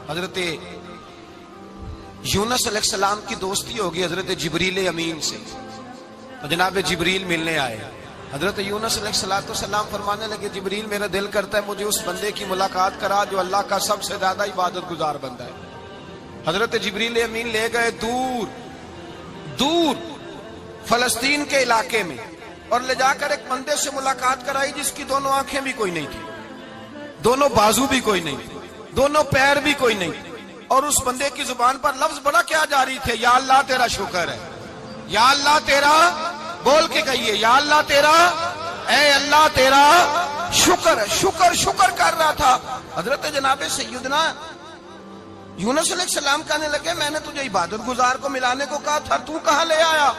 حضرت یونس علیہ السلام کی دوستی ہوگی حضرت جبریل امین سے، تو جناب جبریل ملنے آئے۔ حضرت یونس علیہ السلام فرمانے لگے جبریل میرا دل کرتا ہے مجھے اس بندے کی ملاقات کرا جو اللہ کا سب سے زیادہ عبادت گزار بندہ ہے۔ حضرت جبریل امین لے گئے دور دور فلسطین کے علاقے میں، اور لے جا کر ایک بندے سے ملاقات کرائی جس کی دونوں آنکھیں بھی کوئی نہیں تھی، دونوں بازو بھی کوئی نہیں تھی، دونوں پیر بھی کوئی نہیں تھی، اور اس بندے کی زبان پر لفظ بڑا کیا جاری تھے، یا اللہ تیرا شکر ہے، یا اللہ تیرا، بول کے کہیے یا اللہ تیرا، اے اللہ تیرا شکر ہے، شکر شکر کر رہا تھا۔ حضرت جناب سیدنا یونس علیہ السلام کہنے لگے میں نے تجھے عبادت گزار کو ملانے کو کہا تھا، تو کہاں لے آیا؟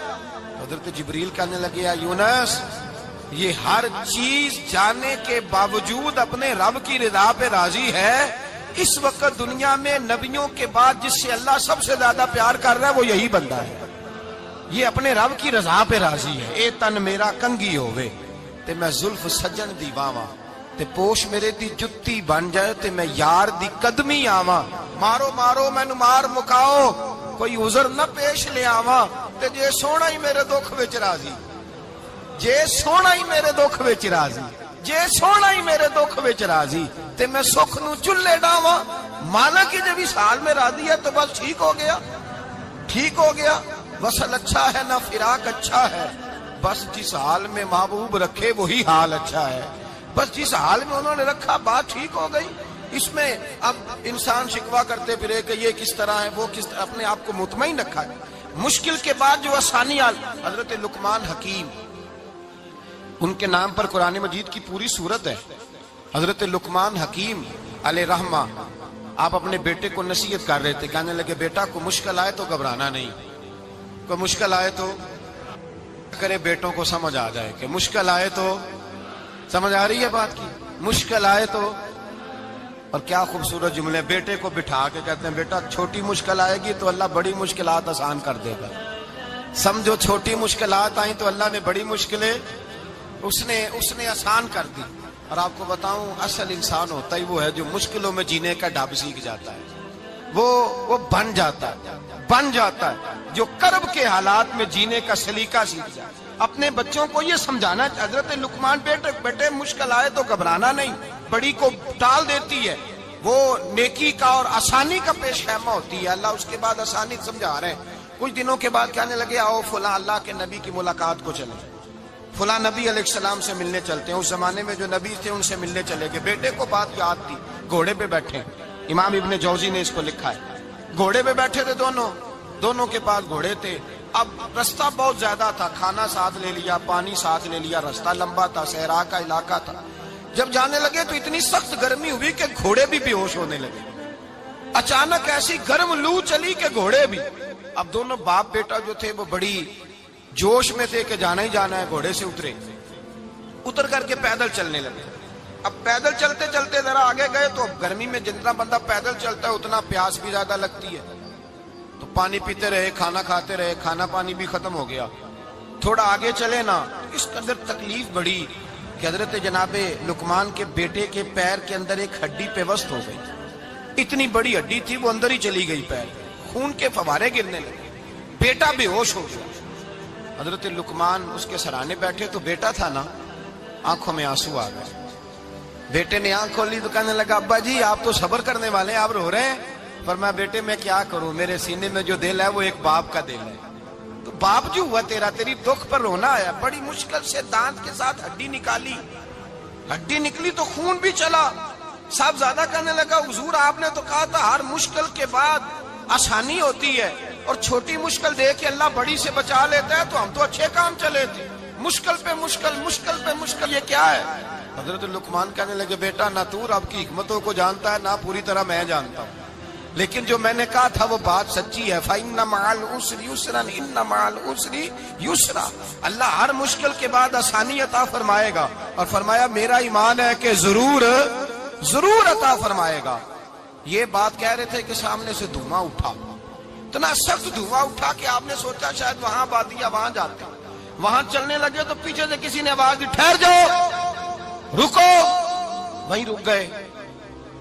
حضرت جبریل کہنے لگے یا یونس یہ ہر چیز جانے کے باوجود اپنے رب کی رضا پہ راضی ہے۔ اس وقت دنیا میں نبیوں کے بعد جس سے اللہ سب سے زیادہ پیار کر رہا ہے وہ یہی بندہ ہے، یہ اپنے رب کی رضا پہ راضی ہے۔ اے تن میرا کنگی ہووے تے میں زلف سجن دی واواں، تے پوش میرے دی جتی بن جائے تے میں یار دی قدمی آواں، مارو مارو مینو مار مکاؤ کوئی عذر نہ پیش لے آواں، تے جے سونا ہی میرے دکھ وچ راضی، جے سونا ہی میرے دکھ وچ راضی، جے سونا ہی میرے دکھ وچ راضی تے میں سکھ نو چلے ڈاواں، مانا کہ جب اس حال میں راضی ہے تو بس ٹھیک ہو گیا، ٹھیک ہو گیا۔ وصل اچھا ہے نہ فراق اچھا ہے، بس جس حال میں محبوب رکھے وہی حال اچھا ہے، بس جس حال میں انہوں نے رکھا بات ٹھیک ہو گئی۔ اس میں اب انسان شکوہ کرتے پھرے کہ یہ کس طرح ہے وہ کس طرح، اپنے آپ کو مطمئن رکھا ہے۔ مشکل کے بعد جو آسانی حضرت لقمان حکیم، ان کے نام پر قرآن مجید کی پوری سورت ہے۔ حضرت لقمان حکیم علیہ رحمہ آپ اپنے بیٹے کو نصیحت کر رہے تھے، کہنے لگے بیٹا کو مشکل آئے تو گھبرانا نہیں، کوئی مشکل آئے تو کرے بیٹوں کو سمجھ آ جائے کہ مشکل آئے تو، سمجھ آ رہی ہے بات کی، مشکل آئے تو، اور کیا خوبصورت جملے، بیٹے کو بٹھا کے کہتے ہیں بیٹا چھوٹی مشکل آئے گی تو اللہ بڑی مشکلات آسان کر دے گا، سمجھو چھوٹی مشکلات آئیں تو اللہ نے بڑی مشکلیں اس نے آسان کر دی۔ اور آپ کو بتاؤں اصل انسان ہوتا ہی وہ ہے جو مشکلوں میں جینے کا ڈھب سیکھ جاتا ہے، وہ بن جاتا ہے جو کرب کے حالات میں جینے کا سلیقہ سیکھ جائے۔ اپنے بچوں کو یہ سمجھانا، حضرت لقمان بیٹے مشکل آئے تو گھبرانا نہیں، بڑی کو ٹال دیتی ہے، وہ نیکی کا اور آسانی کا پیش خیمہ ہوتی ہے، اللہ اس کے بعد آسانی سمجھا رہے ہیں۔ کچھ دنوں کے بعد کہنے لگے آؤ فلاں اللہ کے نبی کی ملاقات کو چلیں، فلاں نبی علیہ السلام سے ملنے چلتے ہیں۔ اس زمانے میں جو نبی تھے ان سے ملنے چلے گئے، بیٹے کو بات یاد تھی، گھوڑے پہ بیٹھے، امام ابن جوزی نے اس کو لکھا ہے، گھوڑے پہ بیٹھے تھے دونوں کے پاس گھوڑے تھے۔ اب رستہ بہت زیادہ تھا، کھانا ساتھ لے لیا، پانی ساتھ لے لیا، رستہ لمبا تھا، صحرا کا علاقہ تھا۔ جب جانے لگے تو اتنی سخت گرمی ہوئی کہ گھوڑے بھی بے ہوش ہونے لگے، اچانک ایسی گرم لو چلی کہ گھوڑے بھی۔ اب دونوں باپ بیٹا جو تھے وہ بڑی جوش میں تھے کہ جانا ہی جانا ہے، گھوڑے سے اتر کر کے پیدل چلنے لگے۔ اب پیدل چلتے چلتے ذرا آگے گئے تو اب گرمی میں جتنا بندہ پیدل چلتا ہے اتنا پیاس بھی زیادہ لگتی ہے، تو پانی پیتے رہے، کھانا کھاتے رہے، کھانا پانی بھی ختم ہو گیا۔ تھوڑا آگے چلے نا، اس قدر تکلیف بڑی کہ حضرت جناب لقمان کے بیٹے کے پیر کے اندر ایک ہڈی پیوست ہو گئی، اتنی بڑی ہڈی تھی وہ اندر ہی چلی گئی، پیر خون کے فوارے گرنے لگے، بیٹا بے ہوش ہو گیا۔ حضرت لقمان اس کے سرانے بیٹھے تو بیٹا تھا نا، آنکھوں میں آنسو آ گئے۔ بیٹے نے آنکھ کھولی تو کہنے لگا ابا جی آپ تو صبر کرنے والے ہیں، آپ رو رہے ہیں۔ فرمایا بیٹے میں کیا کروں، میرے سینے میں جو دل ہے وہ ایک باپ کا دل ہے، تو باپ جو ہوا تیرا، تیری دکھ پر رونا آیا۔ بڑی مشکل سے دانت کے ساتھ ہڈی نکالی، ہڈی نکلی تو خون بھی چلا۔ صاحب زیادہ کہنے لگا حضور آپ نے تو کہا تھا ہر مشکل کے بعد آسانی ہوتی ہے، اور چھوٹی مشکل دیکھ کے اللہ بڑی سے بچا لیتا ہے، تو ہم تو اچھے کام چلے تھے، مشکل پہ مشکل، مشکل پہ مشکل، یہ کیا ہے؟ حضرت لقمان کہنے لگے بیٹا نہ تو رب کی حکمتوں کو جانتا ہے، نہ پوری طرح میں جانتا ہوں، لیکن جو میں نے کہا تھا وہ بات سچی ہے۔ فَإِنَّ مَعَ الْعُسْرِ يُسْرًا إِنَّ مَعَ الْعُسْرِ يُسْرًا، اللہ ہر مشکل کے بعد آسانی عطا فرمائے گا، اور فرمایا میرا ایمان ہے کہ ضرور عطا فرمائے گا۔ یہ بات کہہ رہے تھے کہ سامنے سے دھواں اٹھا، اتنا سخت دھواں اٹھا کہ آپ نے سوچا شاید وہاں بادیا وہاں جاتے ہیں۔ وہاں چلنے لگے تو پیچھے سے کسی نے آواز دی ٹھہر جاؤ، رکو، وہیں رک گئے۔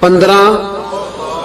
15,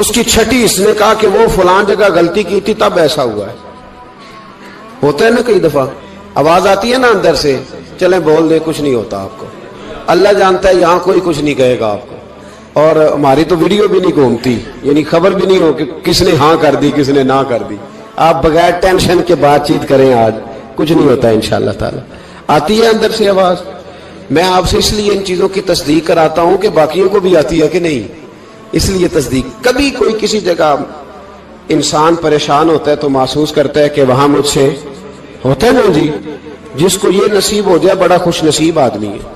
اس کی چھٹی اس نے کہا کہ وہ فلان جگہ غلطی کی تھی تب ایسا ہوا ہے. ہوتا ہے نا کئی دفعہ آواز آتی ہے نا اندر سے, چلیں بول دیں کچھ نہیں ہوتا آپ کو. اللہ جانتا ہے یہاں کوئی کچھ نہیں کہے گا آپ کو, اور ہماری تو ویڈیو بھی نہیں گھومتی, یعنی خبر بھی نہیں ہو کہ کس نے ہاں کر دی کس نے نہ کر دی. آپ بغیر ٹینشن کے بات چیت کریں, آج کچھ نہیں ہوتا ہے انشاءاللہ تعالی. آتی ہے اندر سے آواز. میں آپ سے اس لیے ان چیزوں کی تصدیق کراتا ہوں کہ باقیوں کو بھی آتی ہے کہ نہیں, اس لیے تصدیق. کبھی کوئی کسی جگہ انسان پریشان ہوتا ہے تو محسوس کرتا ہے کہ وہاں مجھ سے ہوتا ہے نا جی, جس کو یہ نصیب ہو جائے بڑا خوش نصیب آدمی ہے.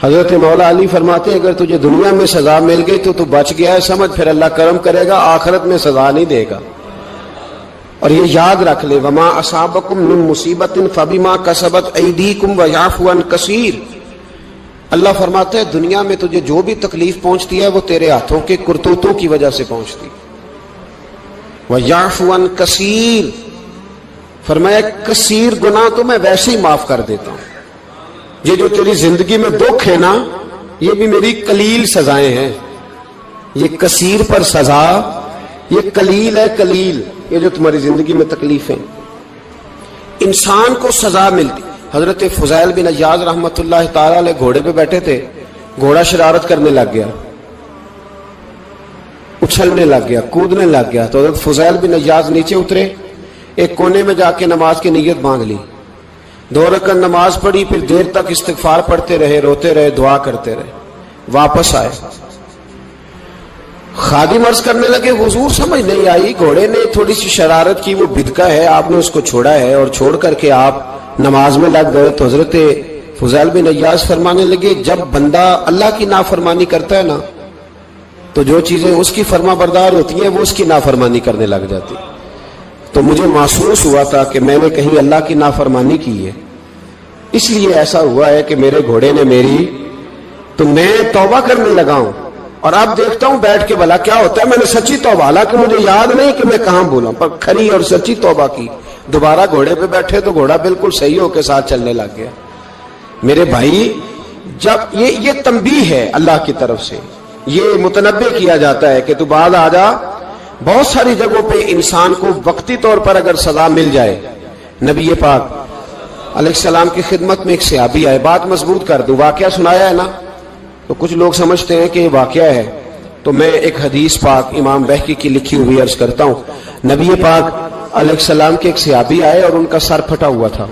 حضرت مولا علی فرماتے ہیں اگر تجھے دنیا میں سزا مل گئی تو بچ گیا ہے, سمجھ پھر اللہ کرم کرے گا, آخرت میں سزا نہیں دے گا. اور یہ یاد رکھ لے, وما اصابکم من مصیبت فبما کسبت ایدیکم ویعفو عن کثیر. اللہ فرماتا ہے دنیا میں تجھے جو بھی تکلیف پہنچتی ہے وہ تیرے ہاتھوں کے کرتوتوں کی وجہ سے پہنچتی. ویعفو عن کثیر, فرمایا کثیر گناہ تو میں ویسے ہی معاف کر دیتا ہوں. یہ جو تیری زندگی میں دکھ ہے نا, یہ بھی میری قلیل سزائیں ہیں. یہ کثیر پر سزا, یہ قلیل ہے قلیل. یہ جو تمہاری زندگی میں تکلیف ہیں, انسان کو سزا ملتی. حضرت فضیل بن عیاض رحمت اللہ تعالی علیہ گھوڑے پہ بیٹھے تھے, گھوڑا شرارت کرنے لگ گیا, اچھلنے لگ گیا, کودنے لگ گیا. تو حضرت فضیل بن عیاض نیچے اترے, ایک کونے میں جا کے نماز کی نیت مانگ لی, 2 رکعت نماز پڑھی, پھر دیر تک استغفار پڑھتے رہے, روتے رہے, دعا کرتے رہے. واپس آئے, خادم عرض کرنے لگے حضور سمجھ نہیں آئی, گھوڑے نے تھوڑی سی شرارت کی, وہ بدکا ہے, آپ نے اس کو چھوڑا ہے اور چھوڑ کر کے آپ نماز میں لگ گئے. تو حضرت فضیل بن عیاض فرمانے لگے جب بندہ اللہ کی نافرمانی کرتا ہے نا تو جو چیزیں اس کی فرما بردار ہوتی ہیں وہ اس کی نافرمانی کرنے لگ جاتی. تو مجھے محسوس ہوا تھا کہ میں نے کہیں اللہ کی نافرمانی کی ہے, اس لیے ایسا ہوا ہے کہ میرے گھوڑے نے میری, تو میں توبہ کرنے لگا ہوں. اور اب دیکھتا ہوں بیٹھ کے بھلا کیا ہوتا ہے. میں نے سچی توبہ, حالانکہ مجھے یاد نہیں کہ میں کہاں بولا, پر کھری اور سچی توبہ کی. دوبارہ گھوڑے پہ بیٹھے تو گھوڑا بالکل صحیح ہو کے ساتھ چلنے لگ گیا. میرے بھائی جب یہ تنبیہ ہے اللہ کی طرف سے, یہ متنبہ کیا جاتا ہے کہ تو بعد آ جا. بہت ساری جگہوں پہ انسان کو وقتی طور پر اگر سزا مل جائے, نبی پاک علیہ السلام کی خدمت میں ایک صحابی آئے, بات مضبوط کر دوں, واقعہ سنایا ہے نا تو کچھ لوگ سمجھتے ہیں کہ یہ واقعہ ہے, تو میں ایک حدیث پاک امام بہقی کی لکھی ہوئی عرض کرتا ہوں. نبی پاک علیہ السلام کے ایک صحابی آئے اور ان کا سر پھٹا ہوا تھا,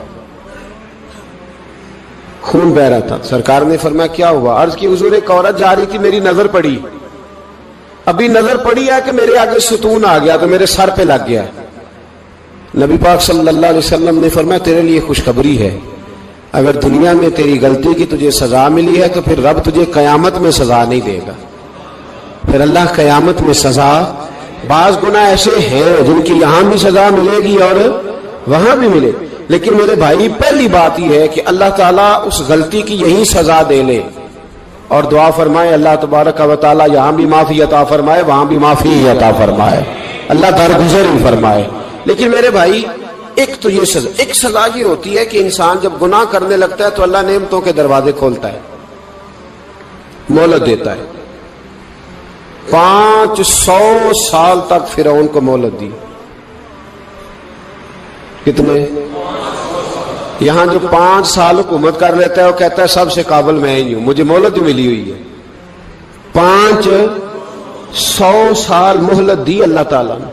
خون بہ رہا تھا. سرکار نے فرمایا کیا ہوا؟ عرض کی حضور ایک عورت جا رہی تھی, میری نظر پڑی, ابھی نظر پڑی ہے کہ میرے آگے ستون آ گیا تو میرے سر پہ لگ گیا. نبی پاک صلی اللہ علیہ وسلم نے فرمایا تیرے لیے خوشخبری ہے, اگر دنیا میں تیری غلطی کی تجھے سزا ملی ہے تو پھر رب تجھے قیامت میں سزا نہیں دے گا. پھر اللہ قیامت میں سزا, بعض گناہ ایسے ہیں جن کی یہاں بھی سزا ملے گی اور وہاں بھی ملے, لیکن میرے بھائی پہلی بات یہ ہے کہ اللہ تعالیٰ اس غلطی کی یہی سزا دے لے اور دعا فرمائے اللہ تبارک و تعالیٰ یہاں بھی معافی عطا فرمائے, وہاں بھی معافی عطا فرمائے, اللہ درگزر ہی فرمائے. لیکن میرے بھائی ایک تو یہ سزا, ایک سزا یہ ہوتی ہے کہ انسان جب گناہ کرنے لگتا ہے تو اللہ نعمتوں کے دروازے کھولتا ہے, مہلت دیتا ہے. 500 سال تک فرعون کو مہلت دی. کتنے؟ یہاں جو 5 سال حکومت کر لیتا ہے وہ کہتا ہے سب سے قابل میں ہی ہوں, مجھے مہلت ملی ہوئی ہے. 500 سال مہلت دی اللہ تعالیٰ نے.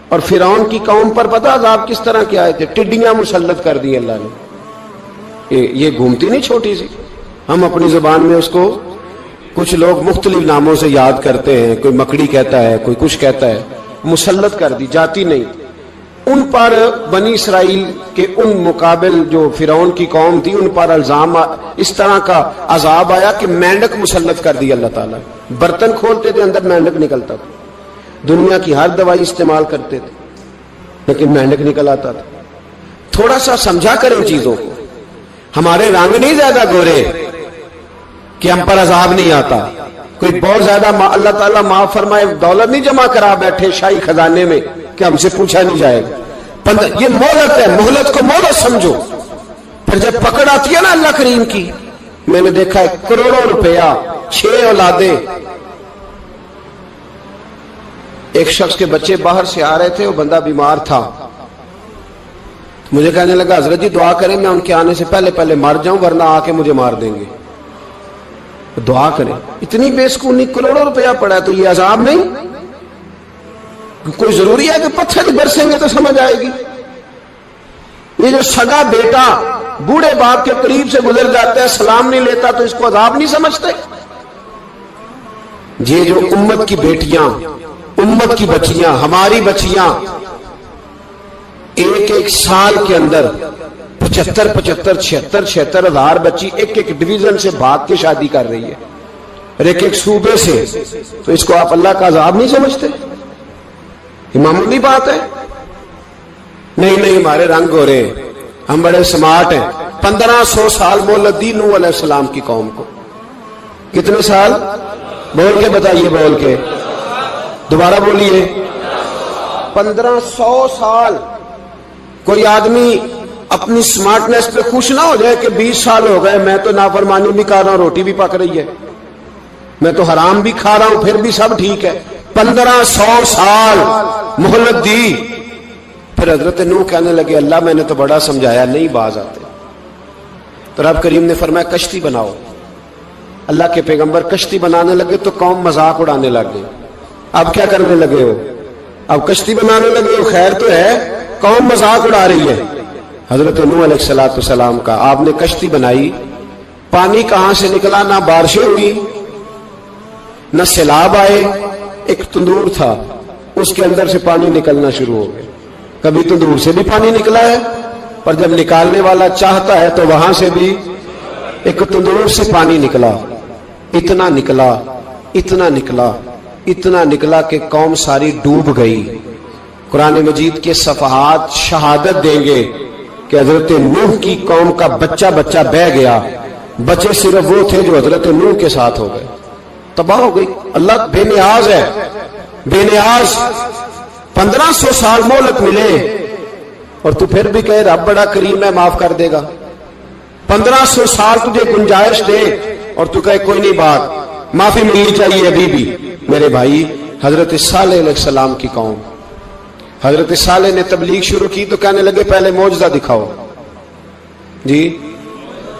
اور فرعون کی قوم پر پتہ عذاب کس طرح کے آئے تھے؟ ٹڈیاں مسلط کر دی اللہ نے. یہ گھومتی نہیں چھوٹی سی, ہم اپنی زبان میں اس کو کچھ لوگ مختلف ناموں سے یاد کرتے ہیں, کوئی مکڑی کہتا ہے, کوئی کچھ کہتا ہے. مسلط کر دی, جاتی نہیں. ان پر بنی اسرائیل کے ان مقابل جو فرعون کی قوم تھی ان پر الزام اس طرح کا عذاب آیا کہ مینڈک مسلط کر دی اللہ تعالیٰ. برتن کھولتے تھے اندر مینڈک نکلتا تھا, دنیا کی ہر دوائی استعمال کرتے تھے لیکن مینڈک نکل آتا تھا. تھوڑا سا سمجھا کریں چیزوں کو. ہمارے رنگ نہیں زیادہ گورے کہ ہم پر عذاب نہیں آتا. کوئی بہت زیادہ اللہ تعالیٰ معاف فرمائے دولت نہیں جمع کرا بیٹھے شاہی خزانے میں کہ ہم سے پوچھا نہیں جائے گا. یہ مہلت ہے, مہلت کو مہلت سمجھو. پھر جب پکڑ آتی ہے نا اللہ کریم کی, میں نے دیکھا ہے کروڑوں روپیہ, 6 اولادیں, ایک شخص کے بچے باہر سے آ رہے تھے, وہ بندہ بیمار تھا. مجھے کہنے لگا حضرت جی دعا کریں میں ان کے آنے سے پہلے پہلے مر جاؤں ورنہ آ کے مجھے مار دیں گے. دعا کریں. اتنی بے سکونی, کروڑوں روپیہ پڑا ہے تو یہ عذاب نہیں؟ کوئی ضروری ہے کہ پتھر برسیں گے تو سمجھ آئے گی؟ یہ جو سگا بیٹا بوڑھے باپ کے قریب سے گزر جاتا ہے, سلام نہیں لیتا, تو اس کو عذاب نہیں سمجھتے؟ یہ جو امت کی بیٹیاں, امت کی بچیاں, ہماری بچیاں ایک سال کے اندر 75,000 ہزار بچی ایک ڈویژن سے بھاگ کے شادی کر رہی ہے, اور ایک صوبے سے, تو اس کو آپ اللہ کا عذاب نہیں سمجھتے؟ یہ معمولی بات ہے؟ نہیں ہمارے رنگ ہو رہے ہیں, ہم بڑے سمارٹ ہیں. 1500 سال مہلت دی نوح علیہ السلام کی قوم کو. کتنے سال؟ بول کے بتائیے, بول کے دوبارہ بولیے. 1500 سال. کوئی آدمی اپنی سمارٹنس پہ خوش نہ ہو جائے کہ 20 سال ہو گئے میں تو نافرمانی بھی کر رہا ہوں, روٹی بھی پک رہی ہے, میں تو حرام بھی کھا رہا ہوں, پھر بھی سب ٹھیک ہے. 1500 سال مہلت دی. پھر حضرت نوح کہنے لگے اللہ میں نے تو بڑا سمجھایا, نہیں باز آتے. تو رب کریم نے فرمایا کشتی بناؤ. اللہ کے پیغمبر کشتی بنانے لگے تو قوم مذاق اڑانے لگ گئی. اب کیا کرنے لگے ہو؟ اب کشتی بنانے لگے ہو, خیر تو ہے, قوم مذاق اڑا رہی ہے. حضرت نوح علیہ السلام کا آپ نے کشتی بنائی, پانی کہاں سے نکلا؟ نہ بارشیں ہوئی نہ سیلاب آئے. ایک تندور تھا, اس کے اندر سے پانی نکلنا شروع ہو گیا. کبھی تندور سے بھی پانی نکلا ہے, پر جب نکالنے والا چاہتا ہے تو وہاں سے بھی ایک تندور سے پانی نکلا. اتنا نکلا, اتنا نکلا, اتنا نکلا کہ قوم ساری ڈوب گئی. قرآن مجید کے صفحات شہادت دیں گے کہ حضرت نوح کی قوم کا بچہ بہ گیا. بچے صرف وہ تھے جو حضرت نوح کے ساتھ ہو گئے, تباہ ہو گئی. اللہ بے نیاز ہے, بے نیاز. 1500 سال مہلت ملے اور تو پھر بھی کہے رب بڑا کریم ہے, معاف کر دے گا. 1500 سال تجھے گنجائش دے اور تو کہے کوئی نہیں, بات معافی ملنی چاہیے ابھی بھی. میرے بھائی, حضرت صالح علیہ السلام کی قوم, حضرت صالح نے تبلیغ شروع کی تو کہنے لگے پہلے معجزہ دکھاؤ. جی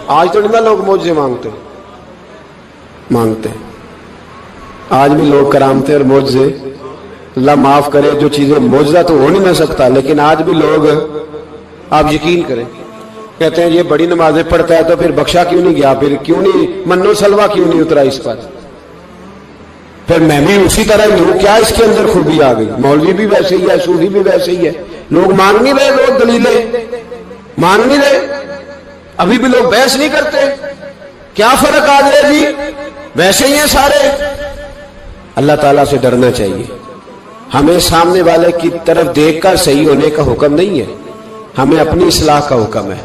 آج تو نہیں لوگ معجزے مانگتے, آج بھی لوگ کرامتے اور معجزے, اللہ معاف کرے, جو چیزیں معجزہ تو ہو نہیں نہ سکتا, لیکن آج بھی لوگ, آپ یقین کریں, کہتے ہیں یہ بڑی نمازیں پڑھتا ہے تو پھر بخشا کیوں نہیں گیا, پھر کیوں نہیں منو سلوا کیوں نہیں اترا اس پر, پھر میں بھی اسی طرح ہی ہوں, کیا اس کے اندر خوبی آ گئی؟ مولوی بھی ویسے ہی ہے, صوفی بھی ویسے ہی ہے. لوگ مان نہیں رہے, لوگ دلیلیں مان نہیں رہے, ابھی بھی لوگ بحث نہیں کرتے. کیا فرق آ جائے جی, ویسے ہی ہیں سارے. اللہ تعالیٰ سے ڈرنا چاہیے. ہمیں سامنے والے کی طرف دیکھ کر صحیح ہونے کا حکم نہیں ہے, ہمیں اپنی اصلاح کا حکم ہے.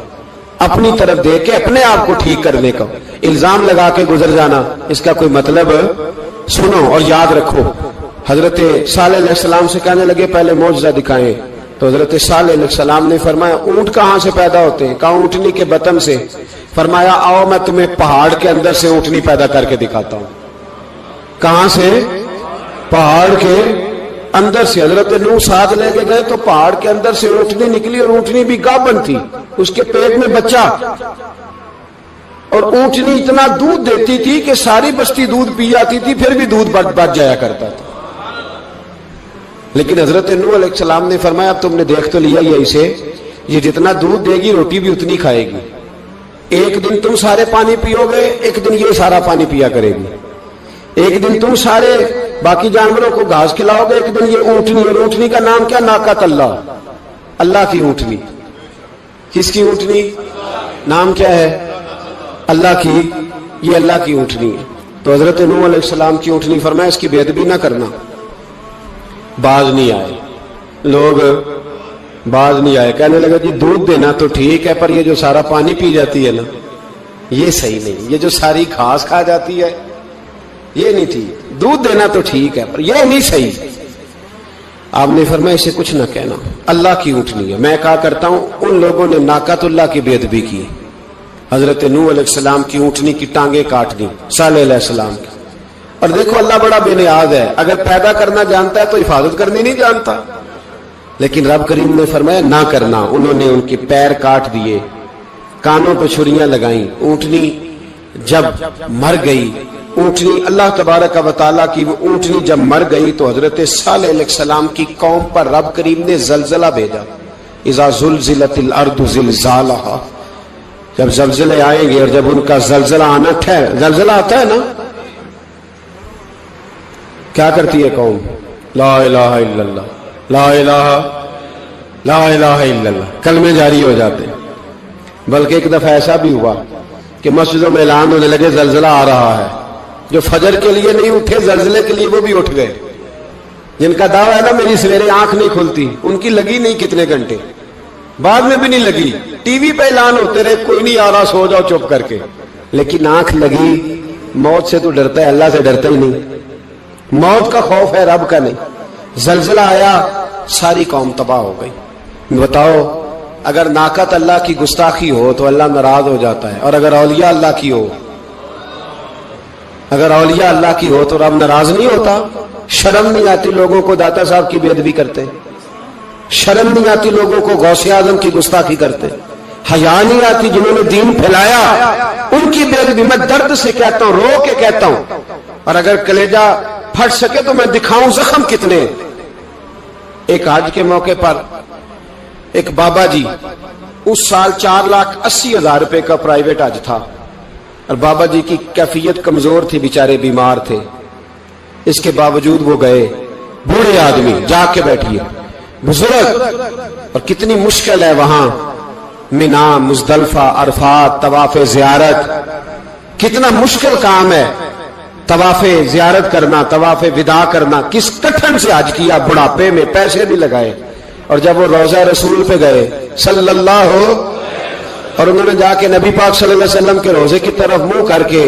اپنی طرف دیکھ کے اپنے آپ کو ٹھیک کرنے کا. الزام لگا کے گزر جانا, اس کا کوئی مطلب. سنو اور یاد رکھو, حضرت صالح علیہ السلام سے کہنے لگے پہلے معجزہ دکھائیں, تو حضرت صالح علیہ السلام نے فرمایا اونٹ کہاں سے پیدا ہوتے ہیں؟ کہا اونٹنی کے بطن سے. فرمایا آؤ میں تمہیں پہاڑ کے اندر سے اونٹنی پیدا کر کے دکھاتا ہوں. کہاں سے؟ پہاڑ کے اندر سے. حضرت نوح ساتھ لے کے گئے تو پہاڑ کے اندر سے اونٹنی نکلی, اور اونٹنی بھی گابن تھی, اس کے پیٹ میں بچہ, اور اونٹنی اتنا دودھ دیتی تھی کہ ساری بستی دودھ پی جاتی تھی, پھر بھی دودھ بچ جایا کرتا تھا. لیکن حضرت نوح علیہ السلام نے فرمایا اب تم نے دیکھ تو لیا یہ اسے, یہ جتنا دودھ دے گی روٹی بھی اتنی کھائے گی. ایک دن تم سارے پانی پیو گے, ایک دن یہ سارا پانی پیا کرے گی. ایک دن تم سارے باقی جانوروں کو گھاس کھلاؤ گے, ایک دن یہ اونٹنی, اور اونٹنی کا نام کیا؟ ناقۃ اللہ, اللہ کی اونٹنی. کس کی اونٹنی؟ نام کیا ہے؟ اللہ کی. یہ اللہ کی اونٹنی ہے. تو حضرت نوح علیہ السلام کی اونٹنی فرمایا اس کی بے ادبی نہ کرنا. باز نہیں آئے لوگ, باز نہیں آئے. کہنے لگا جی دودھ دینا تو ٹھیک ہے, پر یہ جو سارا پانی پی جاتی ہے نا, یہ صحیح نہیں. یہ جو ساری گھاس کھا جاتی ہے یہ نہیں تھی. دودھ دینا تو ٹھیک ہے, پر یہ نہیں صحیح. آپ نے فرمایا اسے کچھ نہ کہنا, اللہ کی اونٹنی ہے. میں کہا کرتا ہوں ان لوگوں نے ناقۃ اللہ کی بے ادبی کی. حضرت نوح علیہ السلام کی اونٹنی کی ٹانگیں کاٹ دی, صالح علیہ السلام کی. اور دیکھو اللہ بڑا بے نیاز ہے، اگر پیدا کرنا جانتا ہے تو حفاظت کرنی نہیں جانتا. لیکن رب کریم نے فرمایا نہ کرنا. انہوں نے ان کے پیر کاٹ دیے، کانوں پہ چھریاں لگائیں. اونٹنی جب مر گئی، اونٹنی اللہ تبارک و تعالیٰ کی وہ اونٹنی جب مر گئی تو حضرت صالح علیہ السلام کی قوم پر رب کریم نے زلزلہ بھیجا. اذا زلزلت الارض زلزالہا، جب زلزلے آئیں گے اور جب ان کا زلزلہ آنا زلزلہ آتا ہے نا، کیا کرتی ہے قوم؟ لا الہ الا اللہ، لا الہ الا اللہ، کلمے جاری ہو جاتے. بلکہ ایک دفعہ ایسا بھی ہوا کہ مسجدوں میں اعلان ہونے لگے زلزلہ آ رہا ہے. جو فجر کے لیے نہیں اٹھے زلزلے کے لیے وہ بھی اٹھ گئے. جن کا دعویٰ ہے نا میری سویرے آنکھ نہیں کھلتی، ان کی لگی نہیں کتنے گھنٹے، بعد میں بھی نہیں لگی. ٹی وی پہ اعلان ہوتے رہے کوئی نہیں آ رہا، سو جاؤ چپ کر کے. لیکن آنکھ لگی. موت سے تو ڈرتا ہے، اللہ سے ڈرتا ہی نہیں. موت کا خوف ہے، رب کا نہیں. زلزلہ آیا، ساری قوم تباہ ہو گئی. بتاؤ اگر ناقت اللہ کی گستاخی ہو تو اللہ ناراض ہو جاتا ہے، اور اگر اولیاء اللہ کی ہو، اگر اولیاء اللہ کی ہو تو رب ناراض نہیں ہوتا. شرم نہیں آتی لوگوں کو داتا صاحب کی بے ادبی کرتے، شرم نہیں آتی لوگوں کو غوث اعظم کی گستاخی کرتے، حیا نہیں آتی جنہوں نے دین پھیلایا ان کی بے ادبی. میں درد سے کہتا ہوں، رو کے کہتا ہوں، اور اگر کلیجہ پھٹ سکے تو میں دکھاؤں زخم کتنے. ایک حج کے موقع پر ایک بابا جی، اس سال 4,80,000 روپے کا پرائیویٹ حج تھا، اور بابا جی کی کیفیت کمزور تھی، بیچارے بیمار تھے. اس کے باوجود وہ گئے. بوڑھے آدمی، جا کے بیٹھیے، بزرگ، اور کتنی مشکل ہے وہاں مینا، مزدلفہ، عرفات، طواف زیارت. کتنا مشکل کام ہے طواف زیارت کرنا، طواف وداع کرنا. کس کٹھن سے حج کیا، بڑھاپے میں پیسے بھی لگائے. اور جب وہ روضہ رسول پہ گئے صلی اللہ، اور انہوں نے جا کے نبی پاک صلی اللہ علیہ وسلم کے روزے کی طرف منہ کر کے